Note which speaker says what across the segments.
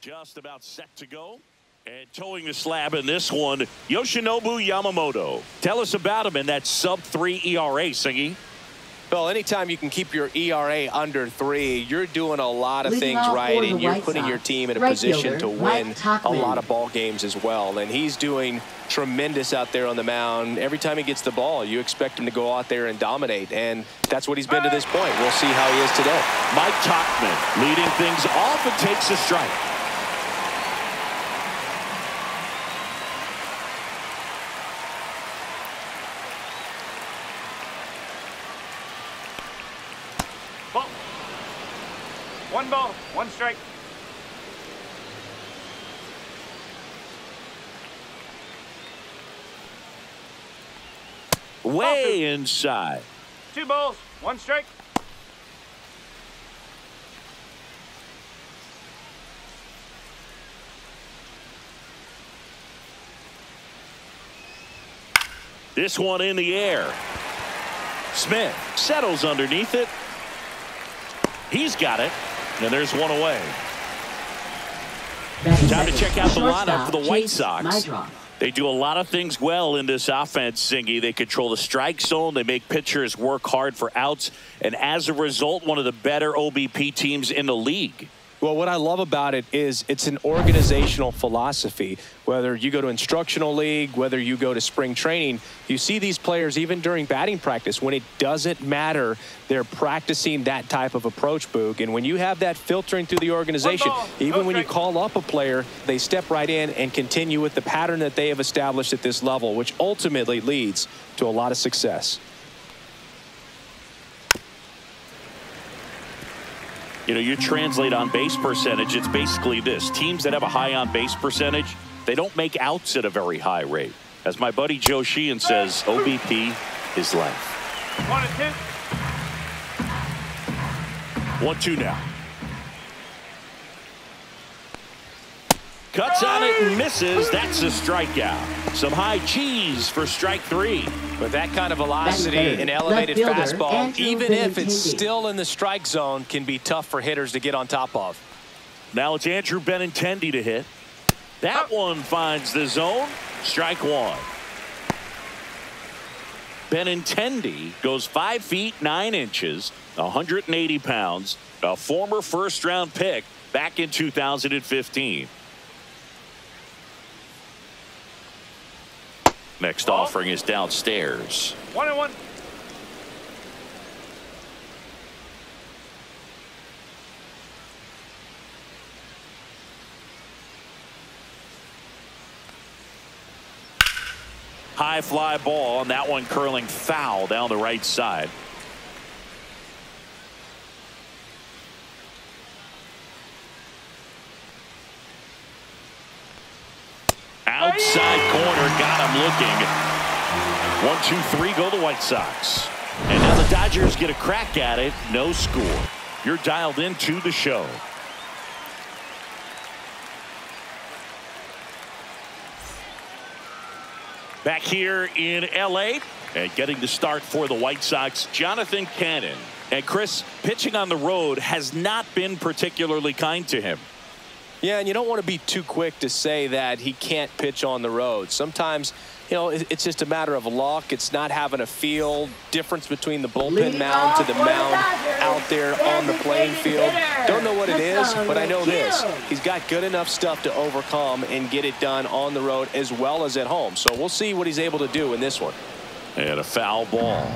Speaker 1: Just about set to go. And towing the slab in this one, Yoshinobu Yamamoto. Tell us about him in that sub-3 ERA, Singy.
Speaker 2: Well, anytime you can keep your ERA under 3, you're doing a lot of things right, and you're putting your team in a position to win a lot of ball games as well. And he's doing tremendous out there on the mound. Every time he gets the ball, you expect him to go out there and dominate, and that's what he's been to this point. We'll see how he is today.
Speaker 1: Mike Tauchman leading things off and takes a strike.
Speaker 3: One ball, one strike.
Speaker 1: Way inside.
Speaker 3: 2 balls, 1 strike.
Speaker 1: This one in the air. Smith settles underneath it. He's got it. And there's one away. Time to check out the lineup for the White Sox. They do a lot of things well in this offense, Singy. They control the strike zone. They make pitchers work hard for outs. And as a result, one of the better OBP teams in the league.
Speaker 2: Well, what I love about it is it's an organizational philosophy. Whether you go to instructional league, whether you go to spring training, you see these players even during batting practice. When it doesn't matter, they're practicing that type of approach, Boog. And when you have that filtering through the organization, even when you call up a player, they step right in and continue with the pattern that they have established at this level, which ultimately leads to a lot of success.
Speaker 1: You know, you translate on base percentage, it's basically this. Teams that have a high on base percentage, they don't make outs at a very high rate. As my buddy Joe Sheehan says, OBP is life.
Speaker 3: 1-2.
Speaker 1: 1-2 now. Cuts on it and misses. That's a strikeout. Some high cheese for strike 3.
Speaker 2: With that kind of velocity and elevated fastball, even if it's still in the strike zone, can be tough for hitters to get on top of.
Speaker 1: Now it's Andrew Benintendi to hit. That one finds the zone. Strike 1. Benintendi goes 5 feet 9 inches, 180 pounds, a former first-round pick back in 2015. Next offering is downstairs.
Speaker 3: 1-1.
Speaker 1: High fly ball, and that one curling foul down the right side. Outside corner, got him looking. 1-2-3 go the White Sox. And now the Dodgers get a crack at it. No score. You're dialed into the show. Back here in L.A. and getting the start for the White Sox, Jonathan Cannon. And Chris, pitching on the road has not been particularly kind to him.
Speaker 2: Yeah, and you don't want to be too quick to say that he can't pitch on the road. Sometimes, you know, it's just a matter of luck. It's not having a feel. Difference between the bullpen mound to the mound out there on the playing field. Don't know what it is, but I know this. He's got good enough stuff to overcome and get it done on the road as well as at home. So we'll see what he's able to do in this one.
Speaker 1: And a foul ball.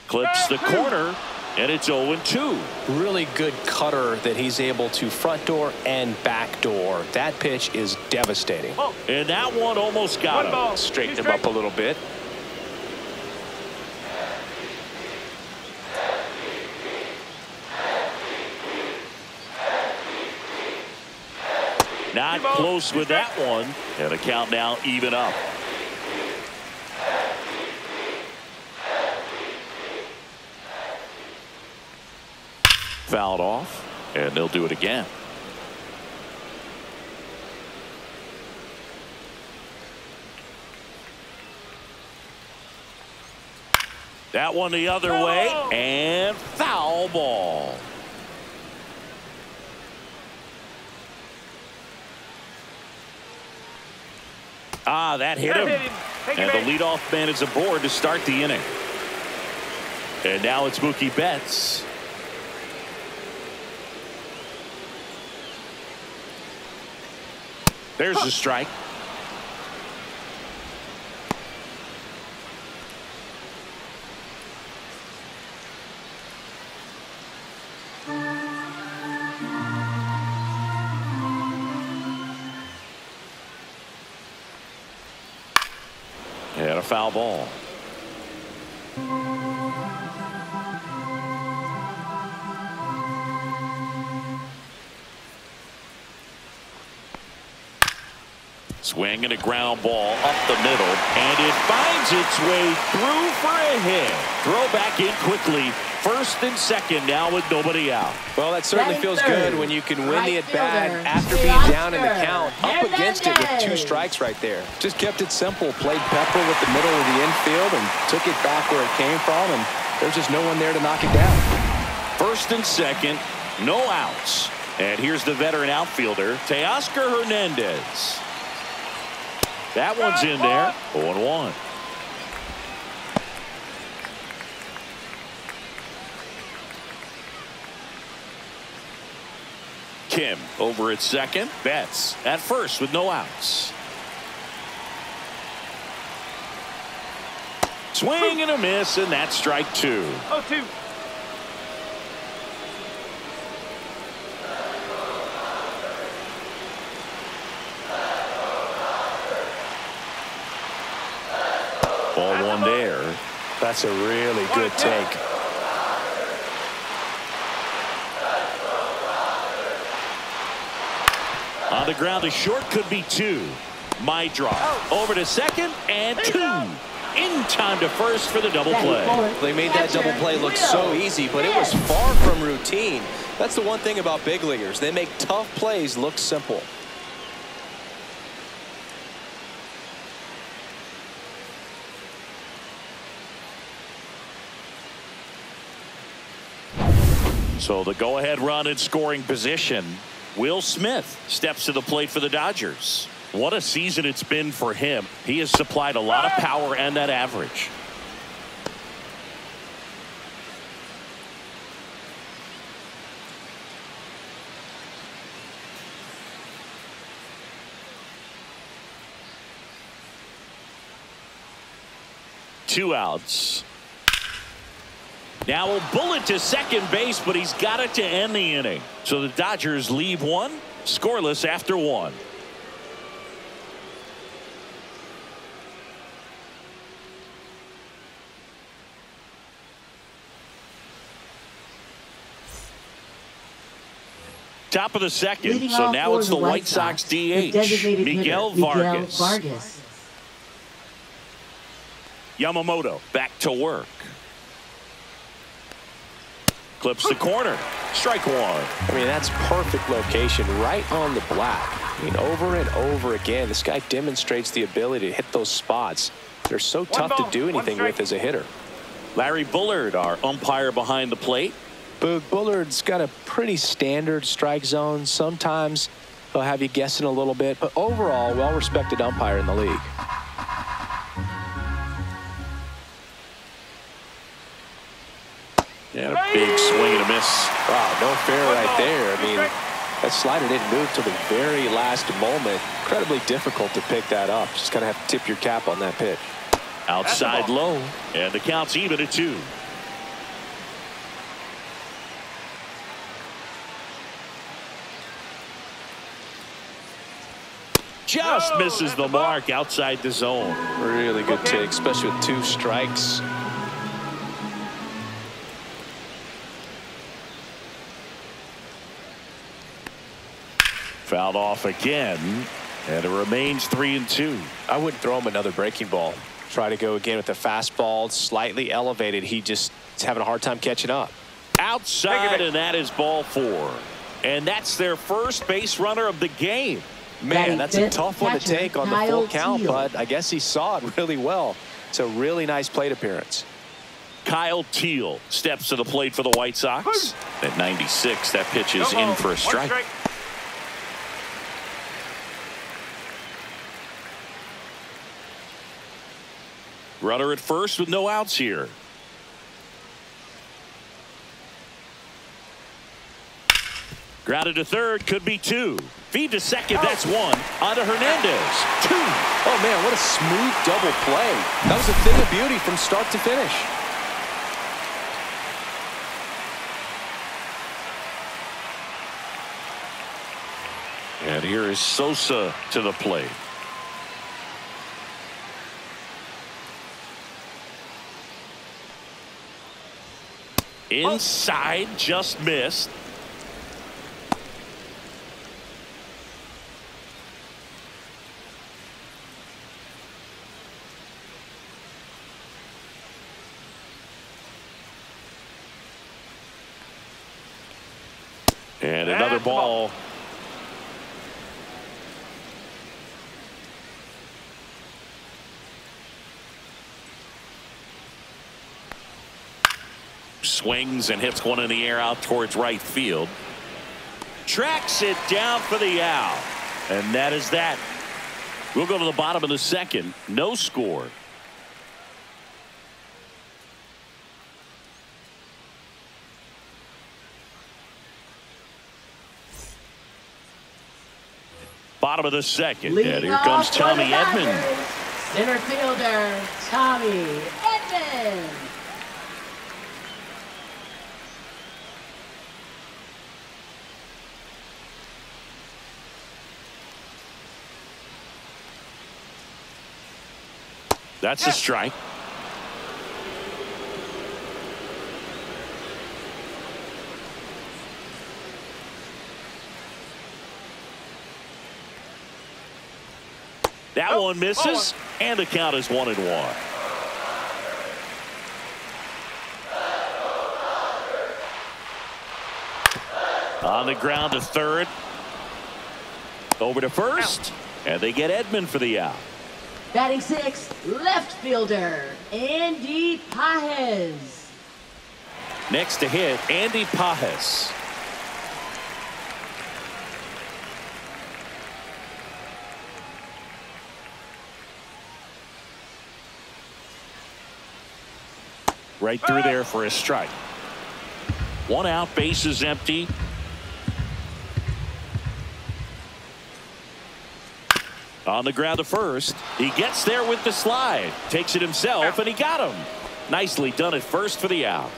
Speaker 1: Clips the corner, and it's 0-2.
Speaker 2: Really good cutter that he's able to front door and back door. That pitch is devastating.
Speaker 1: And that one almost got him.
Speaker 2: Straightened him up a little bit.
Speaker 1: Not close with that one. And the count now even up. Fouled off, and they'll do it again. That one the other way, and foul ball. That hit him. And the leadoff man is aboard to start the inning. And now it's Mookie Betts. There's the strike. And a foul ball. Swing and a ground ball up the middle, and it finds its way through for a hit. Throw back in quickly. First and second now with nobody out.
Speaker 2: Well, that certainly feels good when you can win the at-bat after being down in the count, up against it with 2 strikes right there. Just kept it simple, played pepper with the middle of the infield and took it back where it came from, and there's just no one there to knock it down.
Speaker 1: First and second, no outs. And here's the veteran outfielder, Teoscar Hernandez. That one's in there, 0-1. Kim over at second. Betts at first with no outs. Swing and a miss, and that's strike 2.
Speaker 3: 0-2.
Speaker 1: Ball 1 there.
Speaker 2: That's a really good take.
Speaker 1: On the ground, a short could be 2. My drop over to second and 2. In time to first for the double play.
Speaker 2: They made that double play look so easy, but it was far from routine. That's the one thing about big leaguers. They make tough plays look simple.
Speaker 1: So the go-ahead run in scoring position. Will Smith steps to the plate for the Dodgers. What a season it's been for him. He has supplied a lot of power and that average. Two outs. Now a bullet to second base, but he's got it to end the inning. So the Dodgers leave one scoreless after 1. Top of the second, so now it's the White Sox DH, Miguel Vargas. Yamamoto back to work. Clips the corner. Strike 1.
Speaker 2: I mean, that's perfect location right on the black. I mean, over and over again, this guy demonstrates the ability to hit those spots. They're so tough to do anything with as a hitter.
Speaker 1: Larry Bullard, our umpire behind the plate.
Speaker 2: Boog, Bullard's got a pretty standard strike zone. Sometimes he'll have you guessing a little bit, but overall, well-respected umpire in the league.
Speaker 1: Yeah, a big swing and a miss.
Speaker 2: Wow, no fair right there. I mean, that slider didn't move till the very last moment. Incredibly difficult to pick that up. Just kind of have to tip your cap on that pitch.
Speaker 1: Outside low, and the count's even at 2. Just misses the mark outside the zone.
Speaker 2: Really good take, especially with 2 strikes.
Speaker 1: Fouled off again, and it remains 3-2.
Speaker 2: I wouldn't throw him another breaking ball. Try to go again with the fastball, slightly elevated. He just is having a hard time catching up.
Speaker 1: Outside, and that is ball 4. And that's their first base runner of the game.
Speaker 2: Man, that's a tough one to take on the full count, but I guess he saw it really well. It's a really nice plate appearance.
Speaker 1: Kyle Teal steps to the plate for the White Sox. At 96, that pitch is in for a strike. Runner at first with no outs here. Grounded to third, could be two. Feed to second, that's one. On to Hernandez, two.
Speaker 2: Oh, man, what a smooth double play. That was a thing of beauty from start to finish.
Speaker 1: And here is Sosa to the plate. Inside, just missed. And another ball. Swings and hits one in the air out towards right field. Tracks it down for the out. And that is that. We'll go to the bottom of the second. No score. Bottom of the second. And here comes Tommy Edman.
Speaker 4: Center fielder, Tommy Edman.
Speaker 1: That's a strike. That one misses, and the count is 1-1. On the ground to third. Over to first, and they get Edman for the out.
Speaker 4: Batting sixth, left fielder, Andy Pages.
Speaker 1: Next to hit, Andy Pages. Right through there for a strike. One out, bases empty. On the ground to first. He gets there with the slide. Takes it himself, and he got him. Nicely done at first for the out.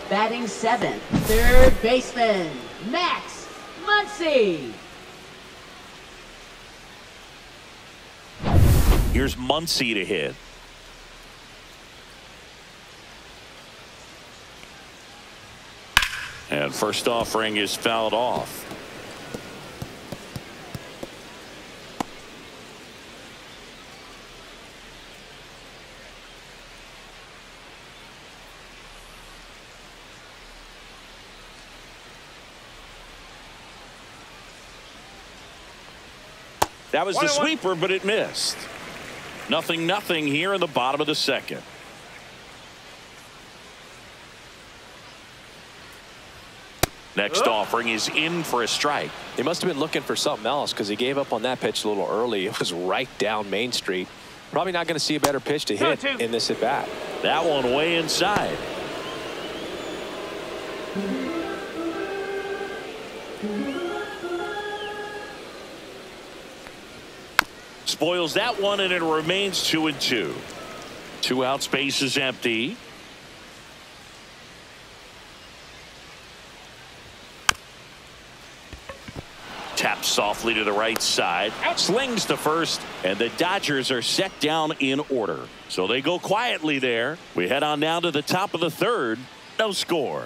Speaker 4: Batting seventh, third baseman, Max Muncy.
Speaker 1: Here's Muncy to hit. And first offering is fouled off. That was the sweeper, but it missed. 0-0 here in the bottom of the second. Next offering is in for a strike.
Speaker 2: He must have been looking for something else because he gave up on that pitch a little early. It was right down Main Street. Probably not going to see a better pitch to hit in this at bat.
Speaker 1: That one way inside. Spoils that one, and it remains 2-2. 2 outs, base is empty. Taps softly to the right side. Slings to first, and the Dodgers are set down in order. So they go quietly there. We head on down to the top of the third. No score.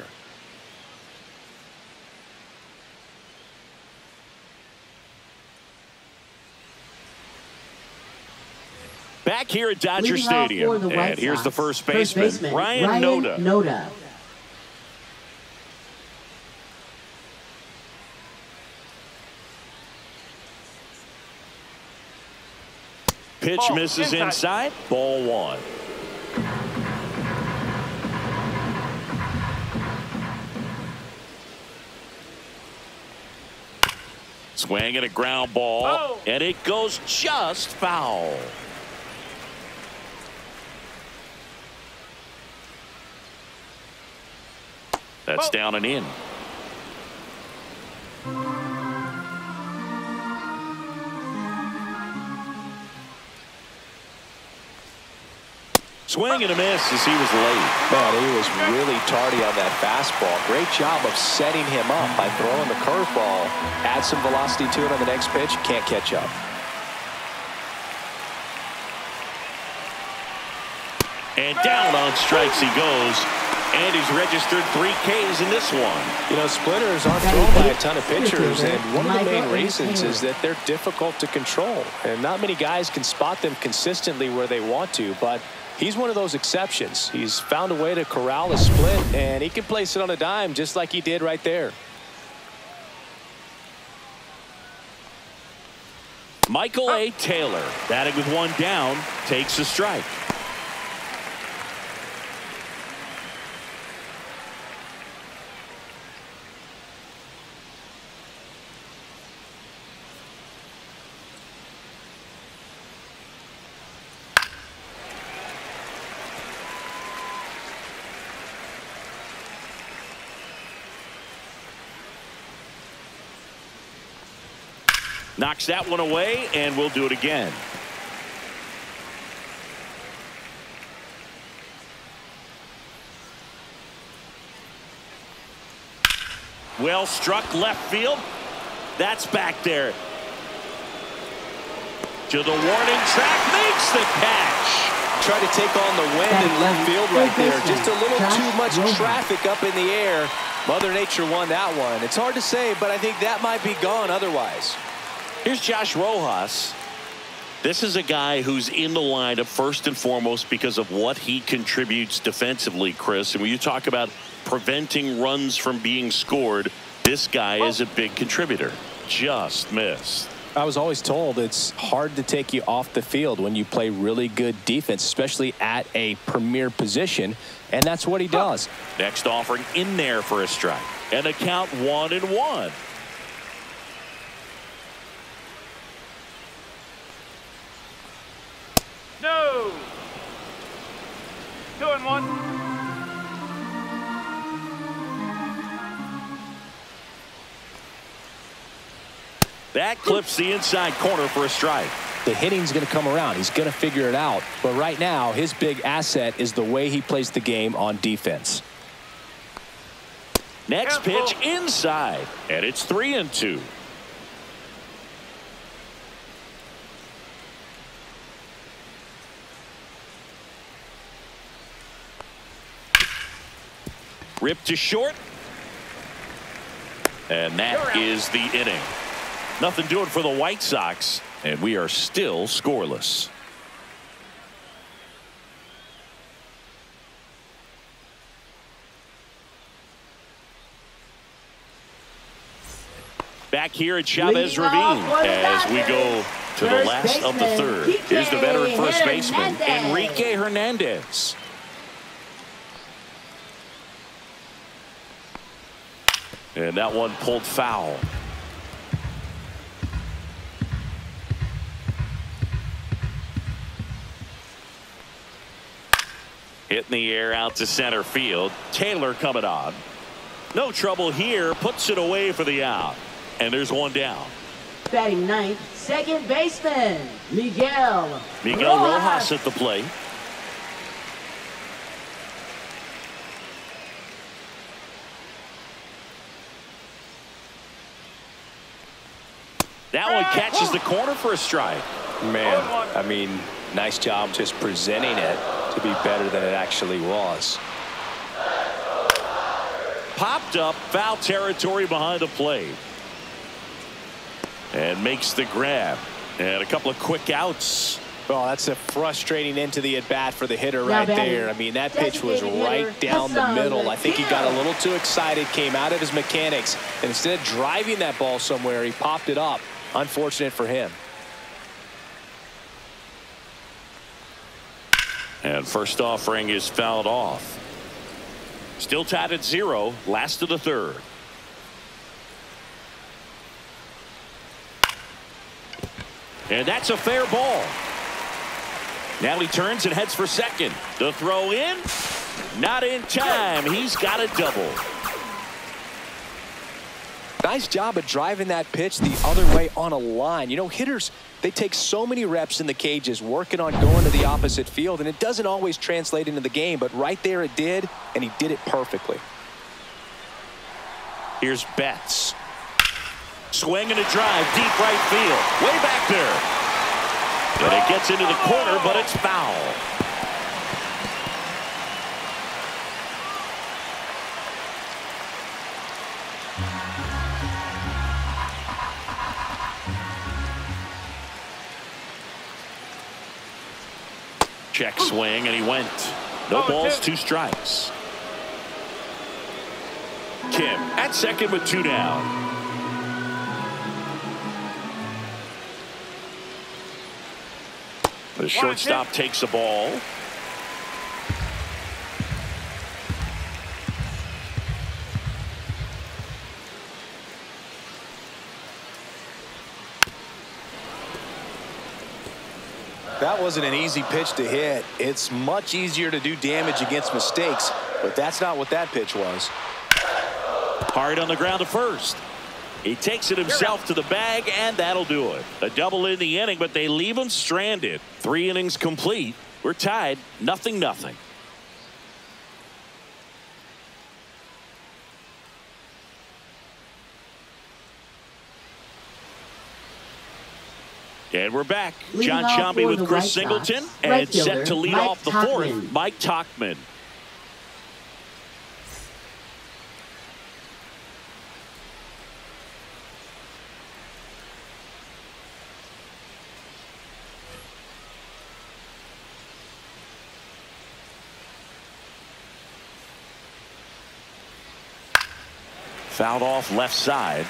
Speaker 1: Back here at Dodger Stadium, and here's the first baseman, Ryan Noda. Pitch misses inside. Ball one. Swing and a ground ball, and it goes just foul. That's down and in. Swing and a miss as he was late.
Speaker 2: Man, he was really tardy on that fastball. Great job of setting him up by throwing the curveball. Add some velocity to it on the next pitch. Can't catch up.
Speaker 1: And down on strikes he goes. And he's registered 3 Ks in this one.
Speaker 2: You know, splitters aren't thrown by a ton of pitchers, and one of the main reasons is that they're difficult to control. And not many guys can spot them consistently where they want to, but he's one of those exceptions. He's found a way to corral a split, and he can place it on a dime just like he did right there.
Speaker 1: Michael A. Taylor, batting with 1 down, takes a strike. Knocks that one away, and we'll do it again. Well struck left field. That's back there. To the warning track, makes the catch.
Speaker 2: Tried to take on the wind in left field right there. Just a little too much traffic up in the air. Mother Nature won that one. It's hard to say, but I think that might be gone otherwise.
Speaker 1: Here's Josh Rojas. This is a guy who's in the lineup first and foremost because of what he contributes defensively, Chris. And when you talk about preventing runs from being scored, this guy is a big contributor. Just missed.
Speaker 2: I was always told it's hard to take you off the field when you play really good defense, especially at a premier position, and that's what he does.
Speaker 1: Next offering in there for a strike. And a count 1-1.
Speaker 3: No. 2-1.
Speaker 1: That clips the inside corner for a strike.
Speaker 2: The hitting's going to come around. He's going to figure it out. But right now, his big asset is the way he plays the game on defense.
Speaker 1: Next pitch inside, and it's 3-2. Ripped to short. And that is the inning. Nothing doing for the White Sox, and we are still scoreless. Back here at Chavez Ravine as we go to the last of the third. Here's the veteran first baseman, Enrique Hernandez. And that one pulled foul. Hit in the air out to center field. Taylor coming on. No trouble here. Puts it away for the out. And there's one down.
Speaker 4: Batting ninth, second baseman, Miguel
Speaker 1: Rojas at the plate. That one catches the corner for a strike.
Speaker 2: Man, I mean, nice job just presenting it to be better than it actually was.
Speaker 1: Popped up, foul territory behind the plate. And makes the grab. And a couple of quick outs.
Speaker 2: Oh, that's a frustrating end to the at-bat for the hitter right there. I mean, that pitch was right down the middle. I think he got a little too excited, came out of his mechanics, and instead of driving that ball somewhere, he popped it up. Unfortunate for him.
Speaker 1: And first offering is fouled off. Still tied at 0, last of the third. And that's a fair ball. Now he turns and heads for second. The throw in. Not in time. He's got a double.
Speaker 2: Nice job of driving that pitch the other way on a line. You know, hitters, they take so many reps in the cages working on going to the opposite field, and it doesn't always translate into the game, but right there it did, and he did it perfectly.
Speaker 1: Here's Betts. Swing and a drive, deep right field. Way back there. And it gets into the corner, but it's foul. Check swing, and he went. No balls, 2 strikes. Kim at second with 2 down. The shortstop takes the ball.
Speaker 2: That wasn't an easy pitch to hit. It's much easier to do damage against mistakes, but that's not what that pitch was.
Speaker 1: Hard on the ground to first. He takes it himself to the bag, and that'll do it. A double in the inning, but they leave him stranded. 3 innings complete. We're tied, 0-0. And we're back. John Sciambi with Chris Singleton, and set to lead off the 4th, Mike Tauchman. Fouled off left side.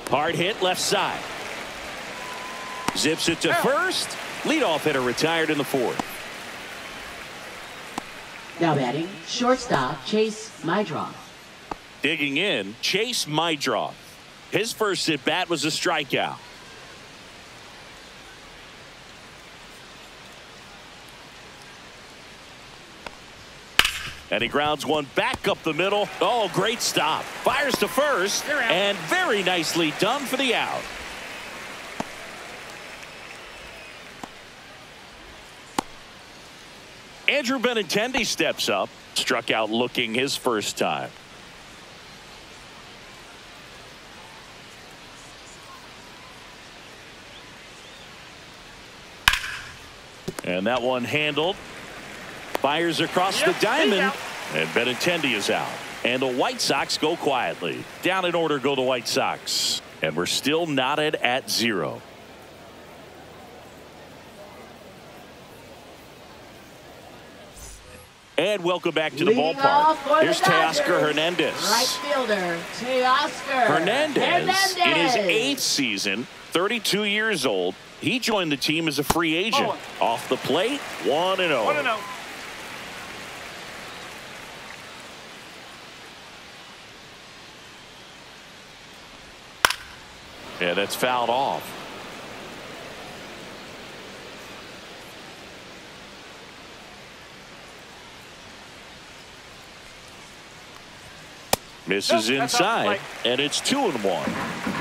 Speaker 1: Hard hit left side. Zips it to first. Leadoff hitter retired in the 4th.
Speaker 4: Now batting, shortstop Chase Mydroff.
Speaker 1: Digging in, Chase Mydroff. His first at bat was a strikeout. And he grounds one back up the middle. Oh, great stop. Fires to first, and very nicely done for the out. Andrew Benintendi steps up. Struck out looking his first time. And that one handled. Fires across the diamond, and Benintendi is out. And the White Sox go quietly. Down in order go the White Sox. And we're still knotted at 0. And welcome back to the ballpark. Here's Teoscar Hernandez.
Speaker 4: Right fielder, Teoscar
Speaker 1: Hernandez, in his 8th season, 32 years old. He joined the team as a free agent. Off the plate, 1-0.
Speaker 3: 1-0.
Speaker 1: Yeah, that's fouled off. Misses inside, and it's 2-1.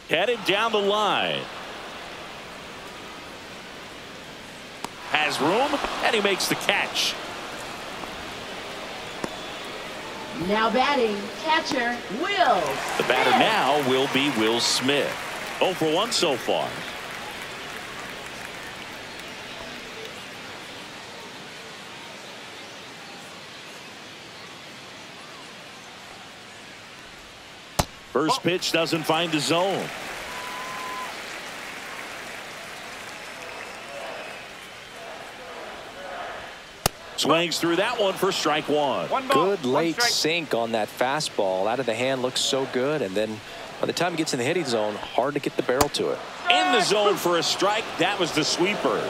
Speaker 1: Headed down the line. Has room, and he makes the catch.
Speaker 4: Now batting, catcher, Will
Speaker 1: The batter
Speaker 4: Smith.
Speaker 1: now will be Will Smith. 0 for 1 so far. First pitch doesn't find the zone. Swings through that one for strike one.
Speaker 3: One ball,
Speaker 2: Good
Speaker 3: one
Speaker 2: late
Speaker 3: strike.
Speaker 2: sink on that fastball. Out of the hand, looks so good. And then by the time he gets in the hitting zone, hard to get the barrel to it.
Speaker 1: In the zone for a strike. That was the sweeper.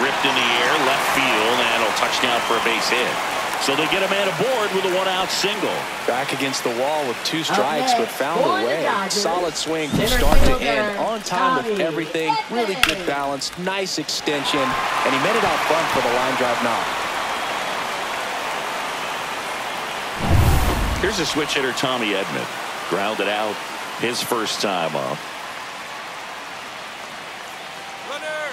Speaker 1: Ripped in the air, left field, and a touchdown for a base hit. So they get a man aboard with a one-out single.
Speaker 2: Back against the wall with 2 strikes, but found
Speaker 4: for
Speaker 2: a
Speaker 4: the
Speaker 2: way.
Speaker 4: Dodgers,
Speaker 2: Solid swing from
Speaker 4: center
Speaker 2: start to
Speaker 4: fielder,
Speaker 2: end. On time with
Speaker 4: Tommy
Speaker 2: everything. Really good
Speaker 4: Edman.
Speaker 2: balance. Nice extension. And he made it out front for the line drive knock.
Speaker 1: Here's a switch hitter, Tommy Edman. Grounded out his first time up.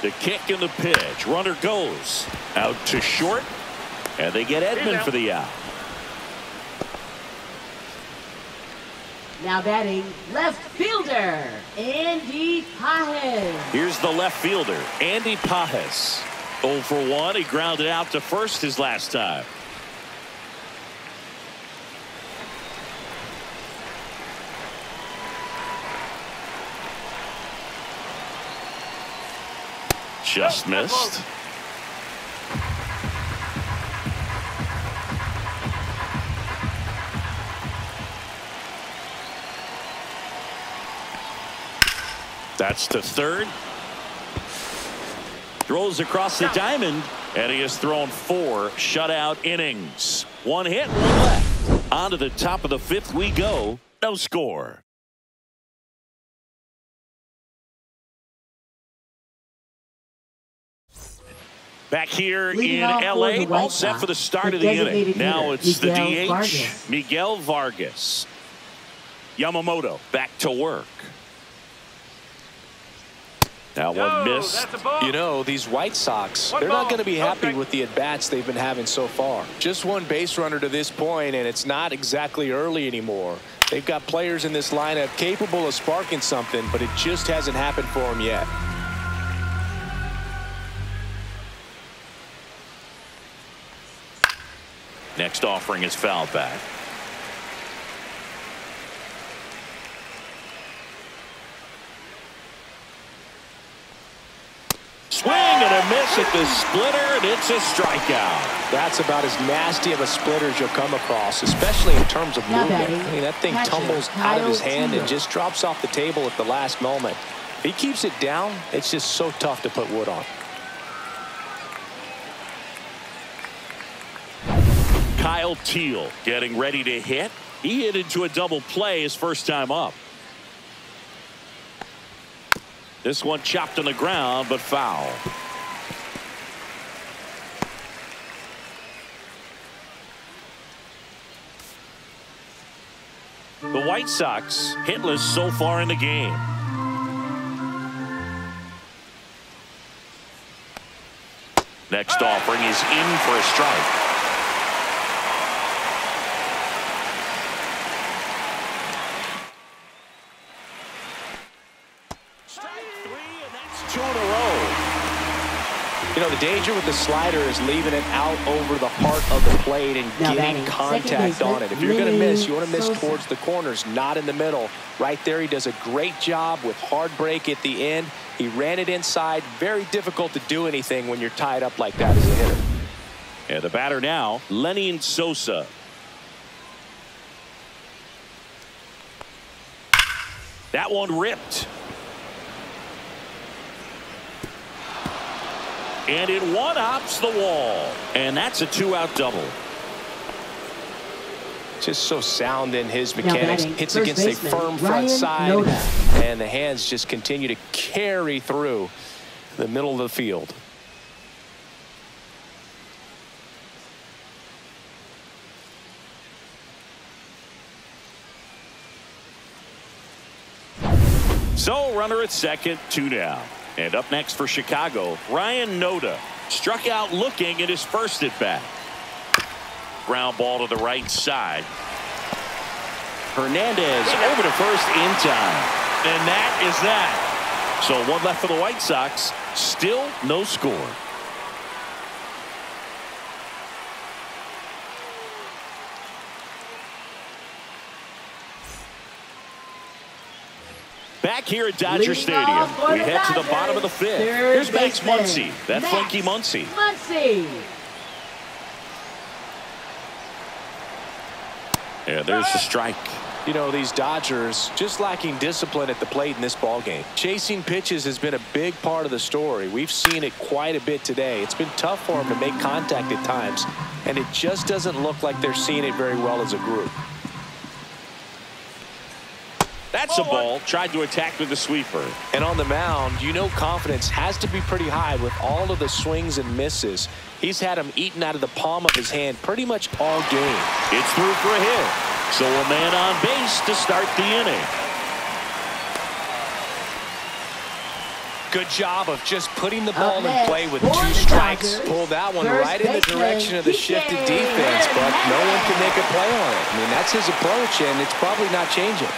Speaker 1: The kick and the pitch. Runner goes out to short. And they get Edman for the out.
Speaker 4: Now batting left fielder, Andy Pajes.
Speaker 1: Here's the left fielder, Andy Pajes. 0 for 1. He grounded out to first his last time. Just missed. That's to third. Throws across the diamond, and he has thrown 4 shutout innings. 1 hit, 1 left. On to the top of the 5th we go. No score. Back here in L.A., all set for the start of the inning. Now it's the DH, Miguel Vargas. Yamamoto back to work. That one missed.
Speaker 2: You know, these White Sox, they're not going to be happy with the at-bats they've been having so far. Just 1 base runner to this point, and it's not exactly early anymore. They've got players in this lineup capable of sparking something, but it just hasn't happened for them yet.
Speaker 1: Next offering is foul back. Swing and a miss at the splitter, and it's a strikeout.
Speaker 2: That's about as nasty of a splitter as you'll come across, especially in terms of movement. I mean, that thing tumbles out of his hand and just drops off the table at the last moment. If he keeps it down, it's just so tough to put wood on.
Speaker 1: Kyle Teal getting ready to hit. He hit into a double play his first time up. This one chopped on the ground, but foul. The White Sox hitless so far in the game. Next offering is in for a strike.
Speaker 2: You know, the danger with the slider is leaving it out over the heart of the plate and getting contact on it. If you're going to miss, you want to miss towards the corners, not in the middle. Right there, he does a great job with hard break at the end. He ran it inside. Very difficult to do anything when you're tied up like that as a hitter.
Speaker 1: And the batter now, Lenny Sosa. That one ripped. And it one-hops the wall. And that's a 2-out double.
Speaker 2: Just so sound in his mechanics. Hits against a firm front
Speaker 4: Ryan
Speaker 2: side.
Speaker 4: Noda.
Speaker 2: And the hands just continue to carry through the middle of the field.
Speaker 1: So runner at second, 2 down. And up next for Chicago, Ryan Noda struck out looking at his first at bat. Ground ball to the right side. Hernandez over to first in time. And that is that. So 1 left for the White Sox. Still no score. Back here at Dodger Stadium, we head to the bottom of the fifth. Here's Max Muncy, that funky Muncy. And there's the strike.
Speaker 2: You know, these Dodgers just lacking discipline at the plate in this ballgame. Chasing pitches has been a big part of the story. We've seen it quite a bit today. It's been tough for them to make contact at times, and it just doesn't look like they're seeing it very well as a group.
Speaker 1: That's a ball. Tried to attack with the sweeper.
Speaker 2: And on the mound, you know confidence has to be pretty high with all of the swings and misses. He's had them eaten out of the palm of his hand pretty much all game.
Speaker 1: It's through for a hit. So a man on base to start the inning.
Speaker 2: Good job of just putting the ball in play with 2 strikes. Pulled that one right in the direction of the shifted defense, but no one can make a play on it. I mean, that's his approach, and it's probably not changing.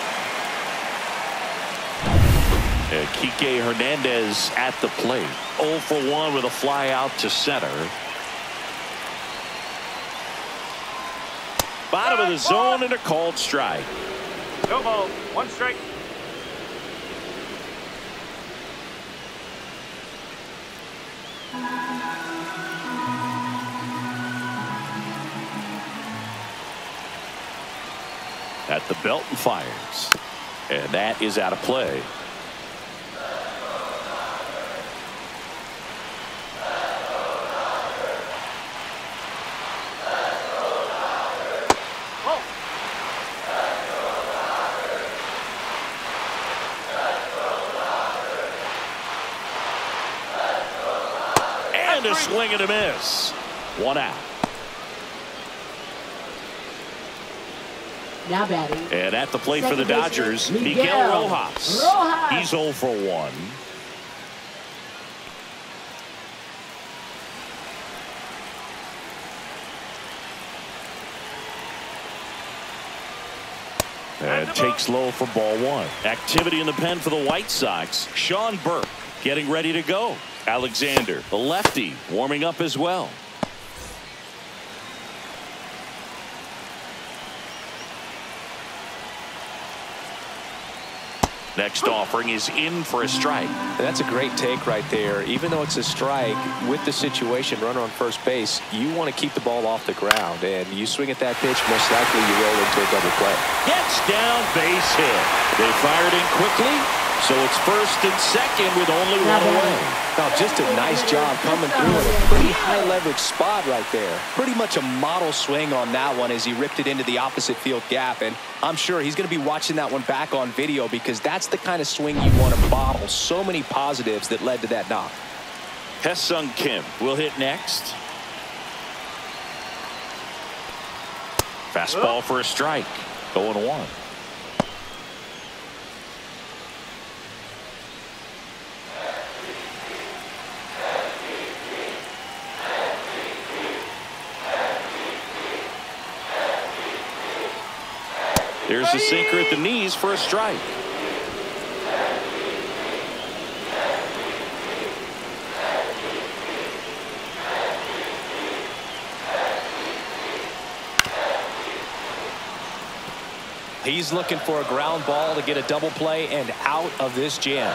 Speaker 1: Kike Hernandez at the plate. 0 for 1 with a fly out to center. Bottom of the zone and a called strike.
Speaker 3: No ball. 1 strike.
Speaker 1: At the belt and fires. And that is out of play. A swing and a miss. 1 out.
Speaker 4: Now batting.
Speaker 1: And at the plate for the Dodgers, Miguel Rojas. He's 0 for 1. And takes low for ball 1. Activity in the pen for the White Sox. Sean Burke getting ready to go. Alexander, the lefty, warming up as well. Next offering is in for a strike.
Speaker 2: That's a great take right there. Even though it's a strike, with the situation, runner on first base, you want to keep the ball off the ground. And you swing at that pitch, most likely you roll into a double play.
Speaker 1: Gets down, base hit. They fired in quickly, so it's first and second with only 1 away.
Speaker 2: Now, just a nice job coming through in a pretty high leverage spot right there. Pretty much a model swing on that one as he ripped it into the opposite field gap. And I'm sure he's going to be watching that one back on video because that's the kind of swing you want to bottle. So many positives that led to that knock.
Speaker 1: Hesung Kim will hit next. Fastball for a strike. 0-1. There's the sinker at the knees for a strike.
Speaker 2: He's looking for a ground ball to get a double play and out of this jam.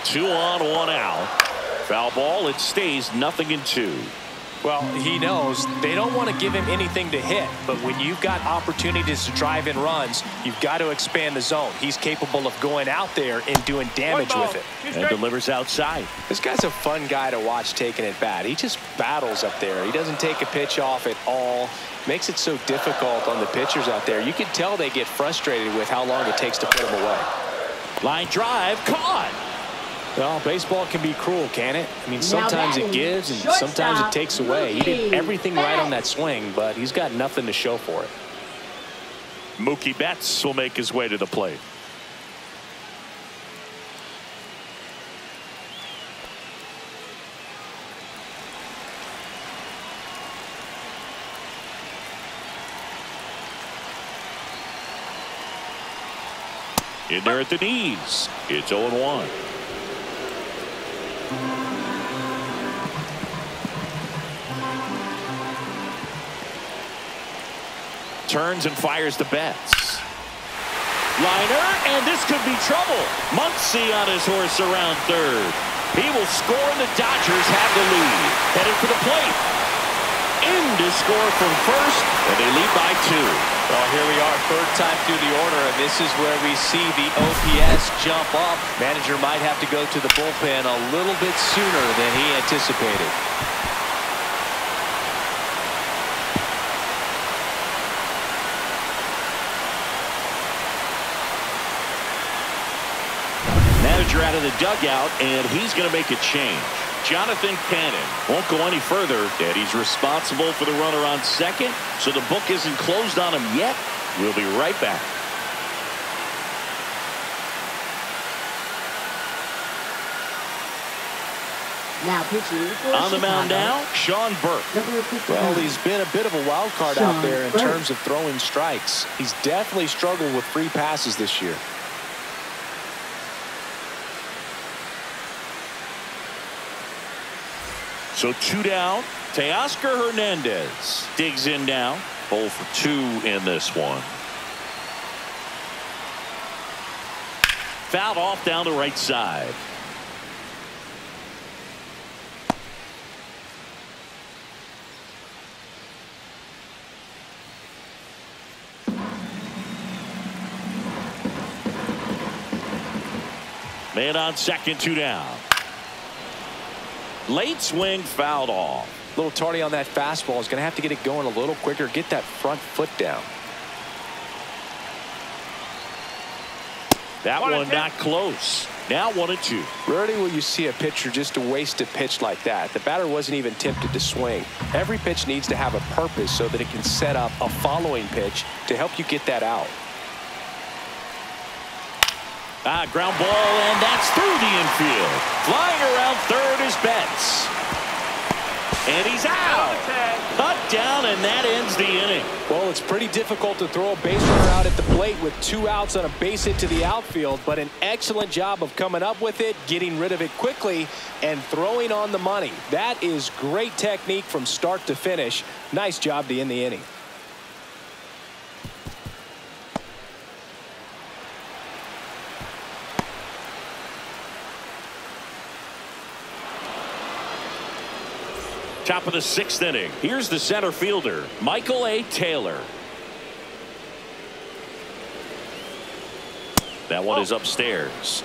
Speaker 1: 2 on, 1 out. Foul ball. It stays 0-2.
Speaker 2: Well, he knows they don't want to give him anything to hit, but when you've got opportunities to drive in runs, you've got to expand the zone. He's capable of going out there and doing damage with it.
Speaker 1: And delivers outside.
Speaker 2: This guy's a fun guy to watch taking at bat. He just battles up there. He doesn't take a pitch off at all. Makes it so difficult on the pitchers out there. You can tell they get frustrated with how long it takes to put him away.
Speaker 1: Line drive, caught.
Speaker 2: Well, baseball can be cruel, can it? I mean, sometimes it gives and sometimes it takes away. He did everything right on that swing, but he's got nothing to show for it.
Speaker 1: Mookie Betts will make his way to the plate. In there at the knees. It's 0-1. Turns and fires to Betts. Liner, and this could be trouble. Muncy on his horse around third. He will score, and the Dodgers have the lead. Headed for the plate. In to score from first, and they lead by 2.
Speaker 2: Well, here we are, third time through the order, and this is where we see the OPS jump up. Manager might have to go to the bullpen a little bit sooner than he anticipated.
Speaker 1: Manager out of the dugout, and he's going to make a change. Jonathan Cannon won't go any further, and he's responsible for the runner on second, so the book isn't closed on him yet. We'll be right back.
Speaker 4: Now pitching for
Speaker 1: on the mound now, Sean Burke.
Speaker 2: Well, he's been a bit of a wild card out there in terms of throwing strikes. He's definitely struggled with free passes this year.
Speaker 1: So 2 down. Teoscar Hernandez digs in now. 0 for 2 in this one. Fouled off down the right side. Man on second, 2 down. Late swing, fouled off.
Speaker 2: A little tardy on that fastball. Is going to have to get it going a little quicker. Get that front foot down.
Speaker 1: That one not close. Now 1-2.
Speaker 2: Rarely will you see a pitcher just to waste a pitch like that. The batter wasn't even tempted to swing. Every pitch needs to have a purpose so that it can set up a following pitch to help you get that out.
Speaker 1: Ground ball, and that's through the infield. Flying around third is Betts. And he's out. Cut down, and that ends the inning.
Speaker 2: Well, it's pretty difficult to throw a base runner out at the plate with 2 outs on a base hit to the outfield, but an excellent job of coming up with it, getting rid of it quickly, and throwing on the money. That is great technique from start to finish. Nice job to end the inning.
Speaker 1: Top of the 6th inning. Here's the center fielder, Michael A. Taylor. That one is upstairs.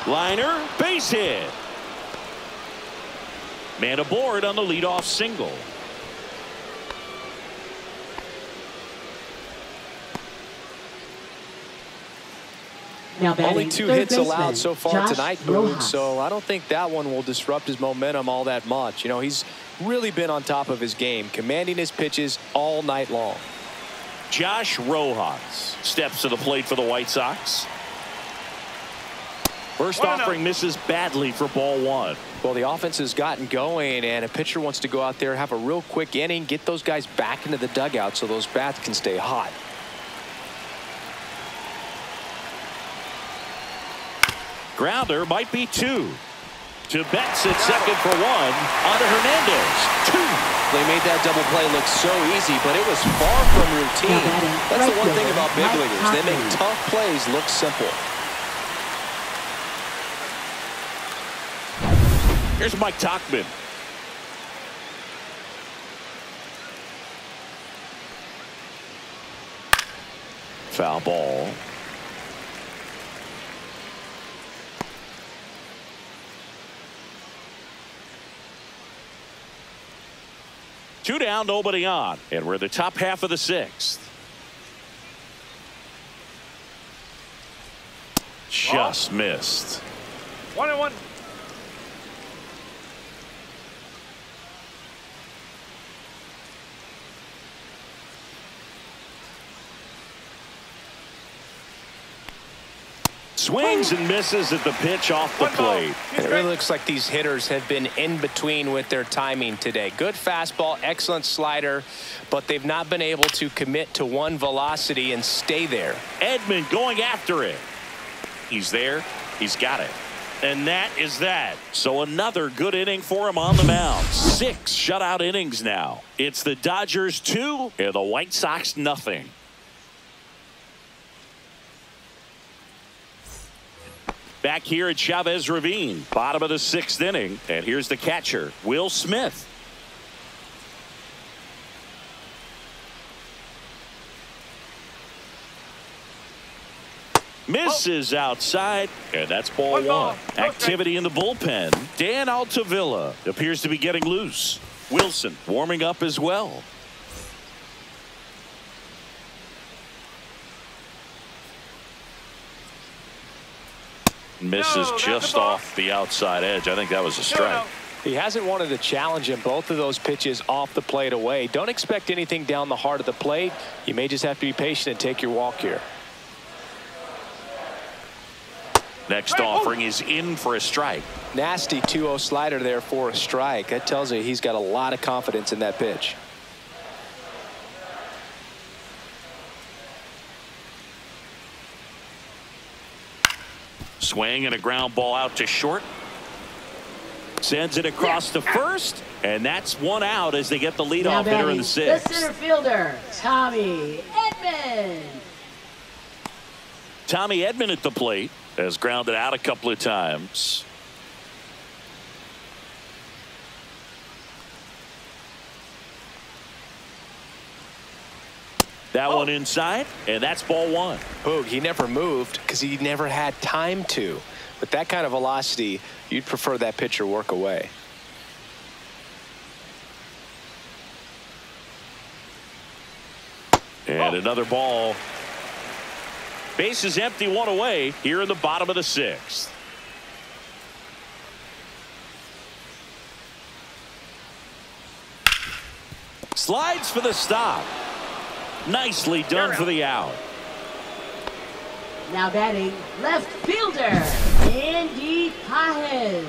Speaker 1: Liner, base hit. Man aboard on the leadoff single.
Speaker 4: Now
Speaker 2: only 2 hits allowed so far tonight, Boone, so I don't think that one will disrupt his momentum all that much. You know, he's really been on top of his game, commanding his pitches all night long.
Speaker 1: Josh Rojas steps to the plate for the White Sox. First offering misses badly for ball 1.
Speaker 2: Well, the offense has gotten going, and a pitcher wants to go out there, have a real quick inning, get those guys back into the dugout so those bats can stay hot.
Speaker 1: Grounder might be 2. To Betts at second for 1. On to Hernandez. 2.
Speaker 2: They made that double play look so easy, but it was far from routine. That's the one thing about big leaguers. They make tough plays look simple.
Speaker 1: Here's Mike Tauchman. Foul ball. Two down, nobody on. And we're the top half of the 6th. Just missed.
Speaker 3: 1-1.
Speaker 1: Swings and misses at the pitch off the plate.
Speaker 2: And it really looks like these hitters have been in between with their timing today. Good fastball, excellent slider, but they've not been able to commit to one velocity and stay there.
Speaker 1: Edman going after it. He's there. He's got it. And that is that. So another good inning for him on the mound. 6 shutout innings now. It's the Dodgers 2 and the White Sox nothing. Back here at Chavez Ravine, bottom of the 6th inning. And here's the catcher, Will Smith. Misses outside, and that's ball 1. Activity in the bullpen. Dan Altavilla appears to be getting loose. Wilson warming up as well. Misses just off the outside edge. I think that was a strike.
Speaker 2: He hasn't wanted to challenge him. Both of those pitches off the plate away. Don't expect anything down the heart of the plate. You may just have to be patient and take your walk here.
Speaker 1: Next offering is in for a strike.
Speaker 2: Nasty 2-0 slider there for a strike. That tells you he's got a lot of confidence in that pitch.
Speaker 1: Swing and a ground ball out to short. Sends it across to first, and that's 1 out as they get the leadoff hitter in the 6th.
Speaker 4: The center fielder, Tommy Edman.
Speaker 1: Tommy Edman at the plate has grounded out a couple of times. That one inside, and that's ball 1.
Speaker 2: Boog, he never moved because he never had time to. With that kind of velocity, you'd prefer that pitcher work away.
Speaker 1: And another ball. Base is empty, 1 away here in the bottom of the 6th. Slides for the stop. Nicely done for the out.
Speaker 4: Now batting, left fielder, Andy Pajes.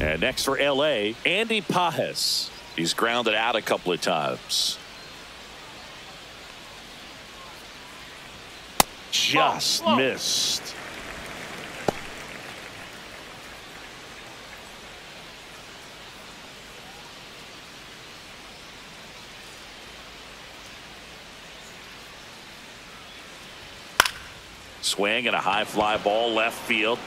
Speaker 1: And next for L.A., Andy Pajes. He's grounded out a couple of times. Just missed. Swing and a high fly ball left field.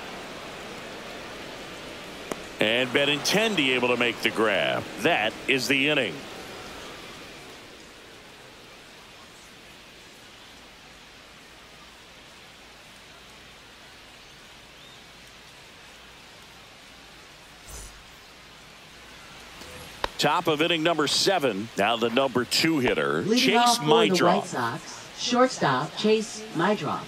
Speaker 1: And Benintendi able to make the grab. That is the inning. Top of inning number 7. Now the number 2 hitter,
Speaker 4: Leading
Speaker 1: Chase
Speaker 4: off for the White
Speaker 1: Meidroff.
Speaker 4: Sox, shortstop Chase Meidroff.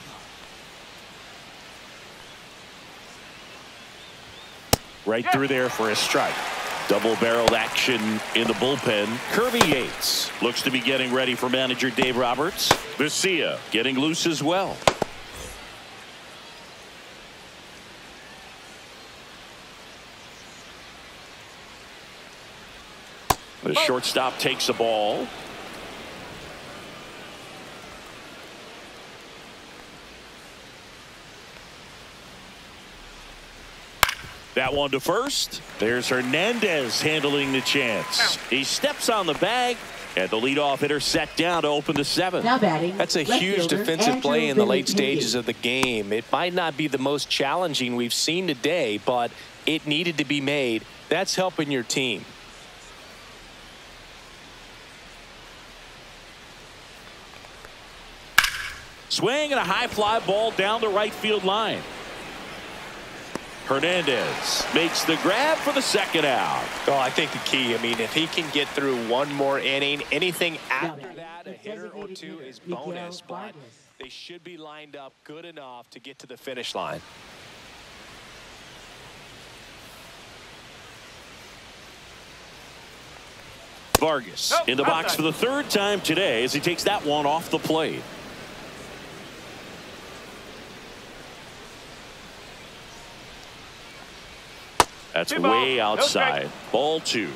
Speaker 1: Right through there for a strike. Double-barreled action in the bullpen. Kirby Yates looks to be getting ready for manager Dave Roberts. Vesia getting loose as well. The shortstop takes the ball. That one to first. There's Hernandez handling the chance. He steps on the bag, and the leadoff hitter set down to open the 7th.
Speaker 4: Now batting,
Speaker 2: That's a
Speaker 4: left
Speaker 2: huge
Speaker 4: fielder,
Speaker 2: defensive play
Speaker 4: Andrew
Speaker 2: in the late
Speaker 4: Benintendi.
Speaker 2: stages of the game. It might not be the most challenging we've seen today, but it needed to be made. That's helping your team.
Speaker 1: Swing and a high fly ball down the right field line. Hernandez makes the grab for the 2nd out.
Speaker 2: Oh, I think the key, I mean, if he can get through one more inning, anything after that, a hitter or two is bonus, but they should be lined up good enough to get to the finish line.
Speaker 1: Vargas in the box for the third time today as he takes that one off the plate. That's way outside. Ball 2.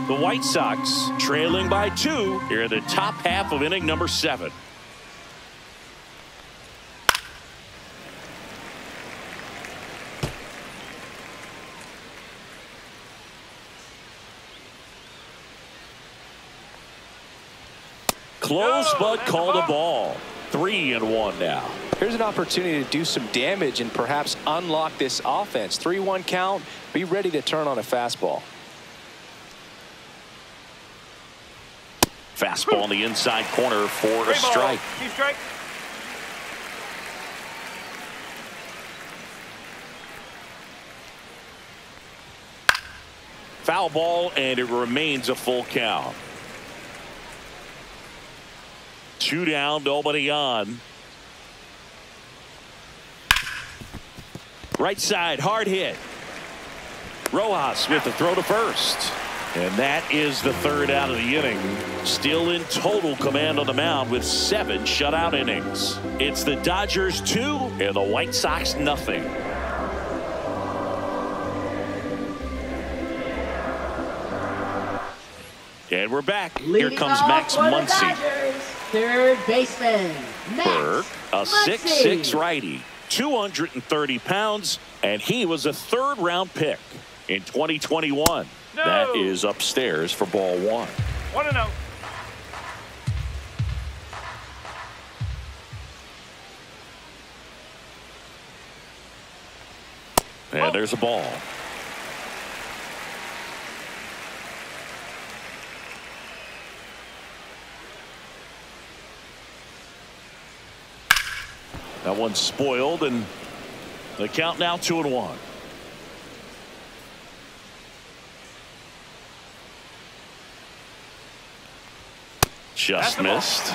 Speaker 1: The White Sox trailing by 2 here in the top half of inning number 7. Close, but called a ball. 3-1 now.
Speaker 2: Here's an opportunity to do some damage and perhaps unlock this offense. 3-1 count. Be ready to turn on a fastball.
Speaker 1: Fastball in the inside corner for a strike. Foul ball, and it remains a full count. 2 down, nobody on. Right side, hard hit. Rojas with the throw to first. And that is the 3rd out of the inning. Still in total command on the mound with 7 shutout innings. It's the Dodgers 2 and the White Sox nothing. And we're back. Here comes Max Muncy.
Speaker 4: Third baseman,
Speaker 1: Burke, a 6'6" righty, 230 pounds, and he was a 3rd-round pick in 2021. No. That is upstairs for ball 1.
Speaker 3: 1-0.
Speaker 1: And there's a ball. That one's spoiled, and the count now 2-1. Just missed.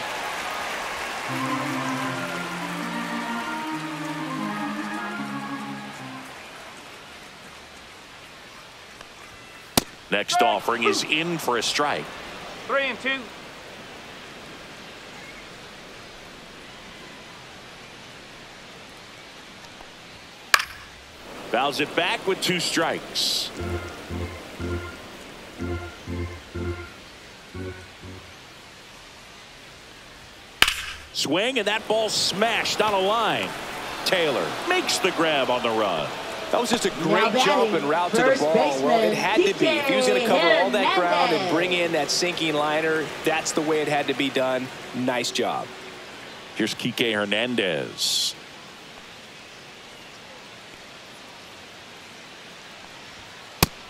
Speaker 1: Next offering is in for a strike.
Speaker 3: 3-2.
Speaker 1: Fouls it back with 2 strikes. Swing, and that ball smashed on a line. Taylor makes the grab on the run.
Speaker 2: That was just a great jump and route to the ball. Well, it had to be. If he was going to cover all that ground and bring in that sinking liner, that's the way it had to be done. Nice job.
Speaker 1: Here's Kike Hernandez.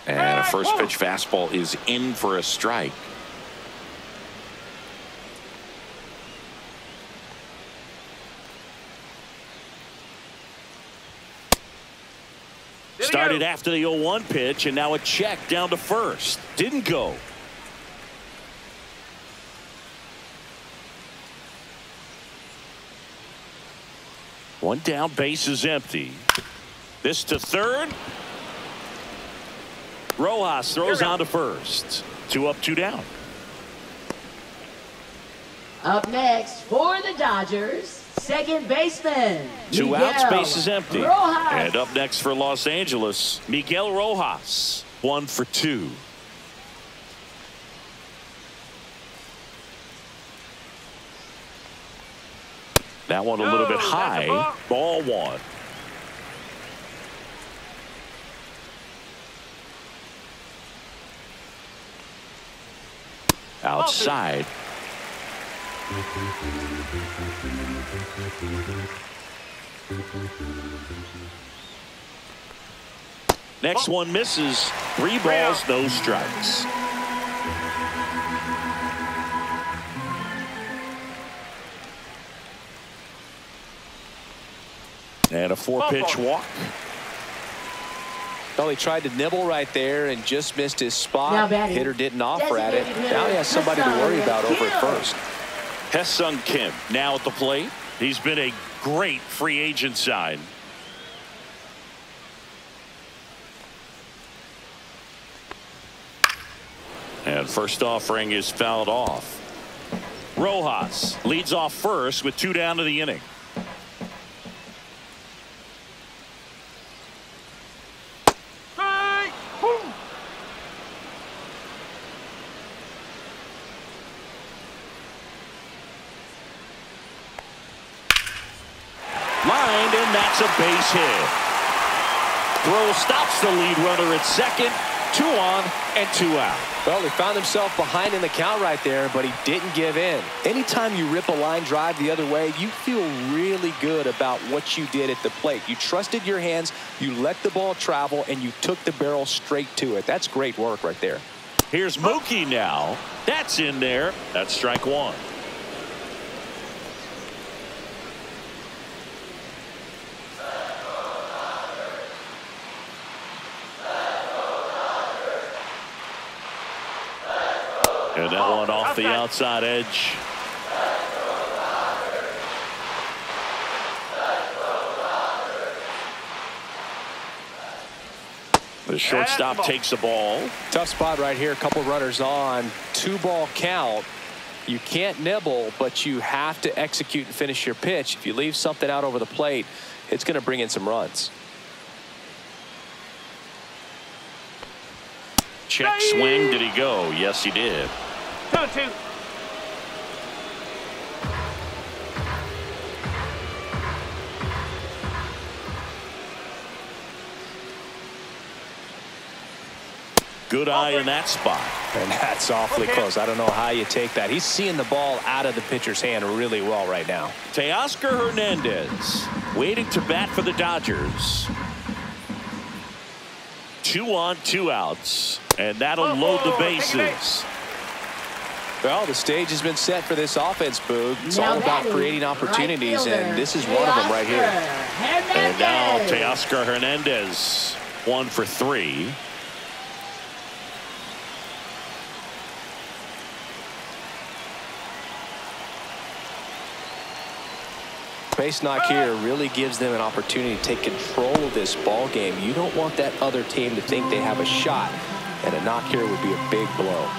Speaker 1: And a first pitch fastball is in for a strike. Started after the 0-1 pitch, and now a check down to first. Didn't go. One down, base is empty. This to third. Rojas throws on to first. 2 up, 2 down.
Speaker 4: Up next for the Dodgers, second baseman,
Speaker 1: 2 outs, base is empty.
Speaker 4: Rojas.
Speaker 1: And up next for Los Angeles, Miguel Rojas. 1 for 2. That one a little bit high. Ball 1. Outside. Next one misses. 3 balls, no strikes. And a 4-pitch walk.
Speaker 2: Well, he tried to nibble right there and just missed his spot. Hitter didn't offer at it. Now he has somebody to worry about over at first.
Speaker 1: Ha-Seong Kim now at the plate. He's been a great free agent sign. And first offering is fouled off. Rojas leads off first with 2 down to the inning. Lined, and that's a base hit. Throw stops the lead runner at second. 2 on and 2 out.
Speaker 2: Well, he found himself behind in the count right there, but he didn't give in. Anytime you rip a line drive the other way, you feel really good about what you did at the plate. You trusted your hands, you let the ball travel, and you took the barrel straight to it. That's great work right there.
Speaker 1: Here's Mookie now. That's in there. That's strike 1. And that one off the outside edge. The shortstop takes the ball.
Speaker 2: Tough spot right here. A couple runners on. 2-ball count. You can't nibble, but you have to execute and finish your pitch. If you leave something out over the plate, it's going to bring in some runs.
Speaker 1: Check swing. Did he go? Yes, he did.
Speaker 3: 2-2.
Speaker 1: Good eye in that spot.
Speaker 2: And that's awfully close. I don't know how you take that. He's seeing the ball out of the pitcher's hand really well right now.
Speaker 1: Teoscar Hernandez waiting to bat for the Dodgers. 2 on, 2 outs. And that'll load the bases.
Speaker 2: Well, the stage has been set for this offense, Boog. It's all about creating opportunities, and this is one of them right here.
Speaker 1: And now Teoscar Hernandez, 1 for 3.
Speaker 2: Base knock here really gives them an opportunity to take control of this ball game. You don't want that other team to think they have a shot, and a knock here would be a big blow.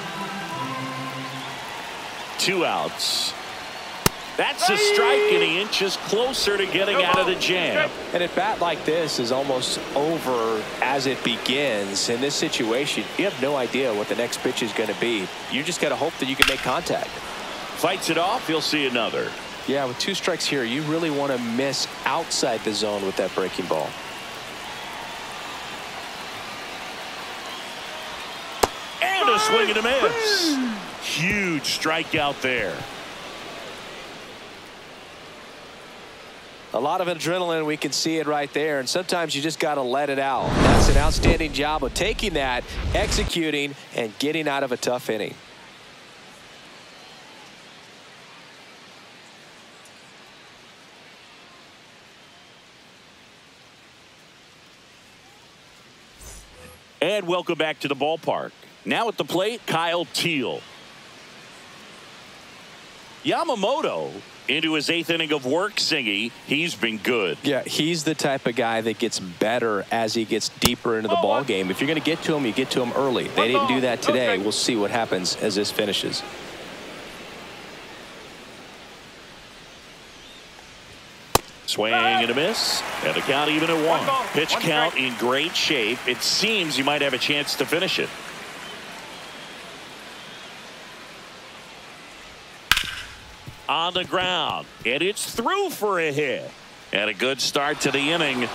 Speaker 1: 2 outs. That's a strike, and he inches closer to getting out of the jam.
Speaker 2: And a bat like this is almost over as it begins. In this situation, you have no idea what the next pitch is going to be. You just got to hope that you can make contact.
Speaker 1: Fights it off. He'll see another.
Speaker 2: Yeah, with 2 strikes here, you really want to miss outside the zone with that breaking ball.
Speaker 1: And a swing and a miss. Huge strikeout there.
Speaker 2: A lot of adrenaline, we can see it right there, and sometimes you just got to let it out. That's an outstanding job of taking that, executing, and getting out of a tough inning.
Speaker 1: And welcome back to the ballpark. Now at the plate, Kyle Teal. Yamamoto into his 8th inning of work, Singy. He's been good.
Speaker 2: Yeah, he's the type of guy that gets better as he gets deeper into the ball game. If you're going to get to him, you get to him early. They didn't do that today. We'll see what happens as this finishes.
Speaker 1: Swing and a miss, and a count even at 1. Pitch count in great shape. It seems you might have a chance to finish it. On the ground, and it's through for a hit. And a good start to the inning.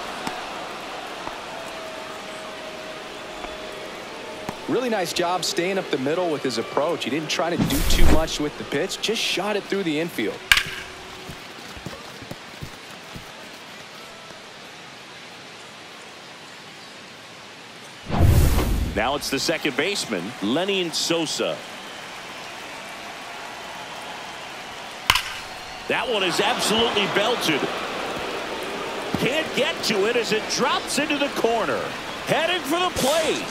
Speaker 2: Really nice job staying up the middle with his approach. He didn't try to do too much with the pitch, just shot it through the infield.
Speaker 1: Now it's the second baseman, Lenny Sosa. That one is absolutely belted. Can't get to it as it drops into the corner. Heading for the plate.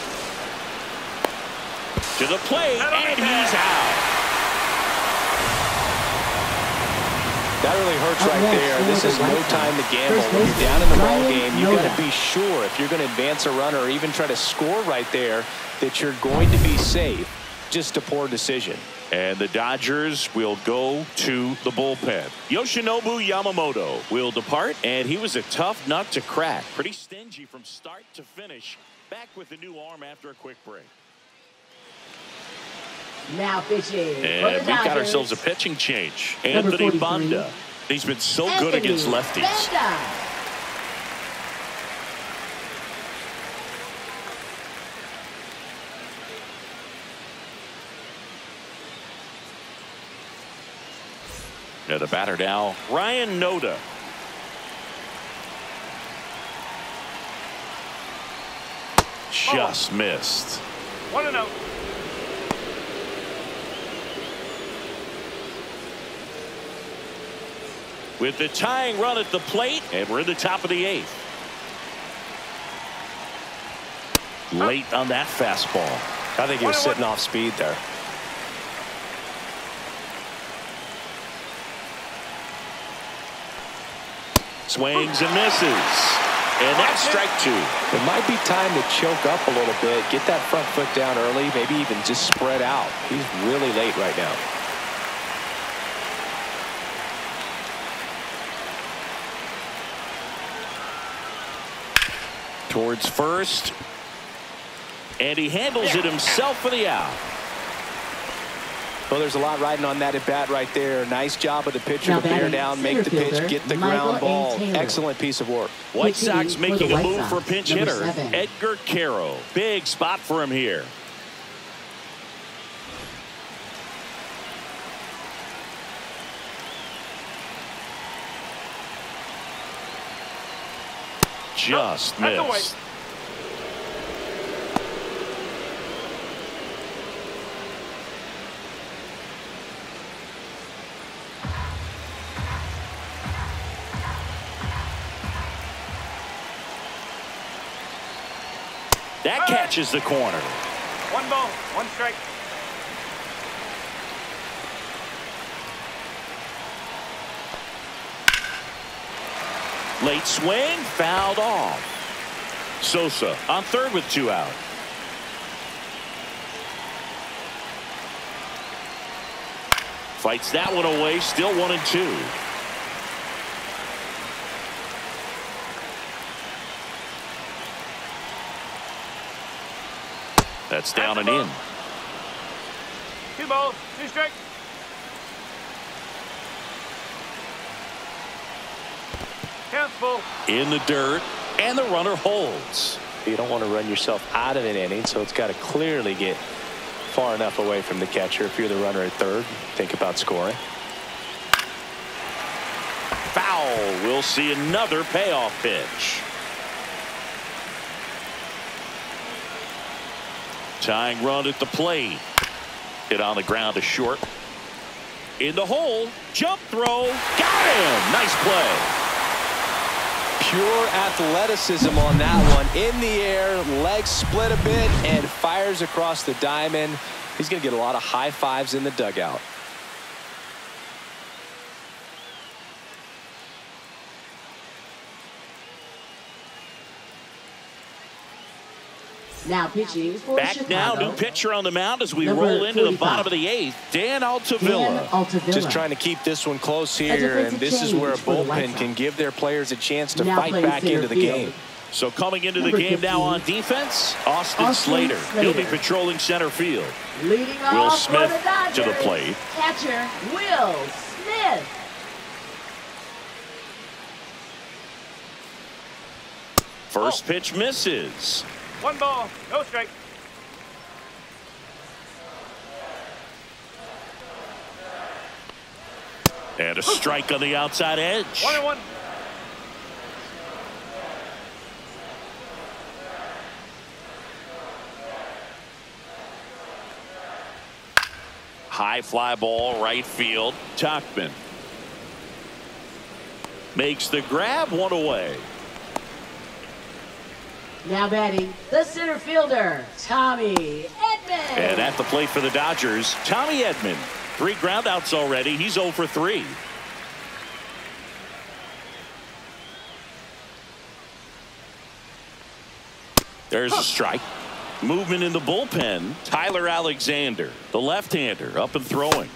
Speaker 1: To the plate, and he's out.
Speaker 2: That really hurts right there. This is no time to gamble. When you're down in the ball game, you've got to be sure if you're going to advance a runner or even try to score right there that you're going to be safe. just a poor decision.
Speaker 1: And the Dodgers will go to the bullpen. Yoshinobu Yamamoto will depart, and he was a tough nut to crack. Pretty stingy from start to finish. Back with the new arm after a quick break.
Speaker 4: Now pitching.
Speaker 1: And we've got ourselves a pitching change. Anthony Banda. He's been so good against lefties.
Speaker 4: Banda.
Speaker 1: And the batter now, Ryan Noda. Just missed.
Speaker 3: 1-0.
Speaker 1: With the tying run at the plate, and we're in the top of the 8th. Late on that fastball.
Speaker 2: I think he was sitting off speed there.
Speaker 1: Swings and misses. And that's strike 2.
Speaker 2: It might be time to choke up a little bit, get that front foot down early, maybe even just spread out. He's really late right now.
Speaker 1: Towards first. And he handles it himself for the out.
Speaker 2: Well, there's a lot riding on that at bat right there. Nice job of the pitcher to bear down, make the pitch, get the ground ball. Excellent piece of work.
Speaker 1: White Sox making a move for a pinch hitter, Edgar Caro. Big spot for him here. Just missed. That catches the corner.
Speaker 3: 1 ball, 1 strike.
Speaker 1: Late swing, fouled off. Sosa on third with 2 out. Fights that one away, still 1-2. That's down and in.
Speaker 3: 2 balls, 2 strikes. Count's full.
Speaker 1: In the dirt, and the runner holds.
Speaker 2: You don't want to run yourself out of an inning, so it's got to clearly get far enough away from the catcher. If you're the runner at third, think about scoring.
Speaker 1: Foul. We'll see another payoff pitch. Tying run at the plate. Hit on the ground to short. In the hole. Jump throw. Got him. Nice play.
Speaker 2: Pure athleticism on that one. In the air, legs split a bit, and fires across the diamond. He's going to get a lot of high fives in the dugout.
Speaker 4: Now pitching for
Speaker 1: Back
Speaker 4: Chicago.
Speaker 1: now, new pitcher on the mound as we roll into the bottom of the 8th. Dan Altavilla.
Speaker 2: Just trying to keep this one close here, and this is where a bullpen can give their players a chance to fight back into the game.
Speaker 1: So coming into the game now on defense, Austin Slater. He'll be patrolling center field.
Speaker 4: Leading
Speaker 1: Will
Speaker 4: off
Speaker 1: Smith
Speaker 4: for the Dodgers,
Speaker 1: to the plate.
Speaker 4: Catcher Will Smith.
Speaker 1: First pitch misses.
Speaker 3: 1 ball, no strike.
Speaker 1: And a strike on the outside edge.
Speaker 3: 1-1.
Speaker 1: High fly ball, right field. Tachman makes the grab, 1 away.
Speaker 4: Now batting, the center fielder, Tommy Edman.
Speaker 1: And at the plate for the Dodgers, Tommy Edman. 3 groundouts already. He's 0 for 3. There's a strike. Movement in the bullpen. Tyler Alexander, the left-hander, up and throwing.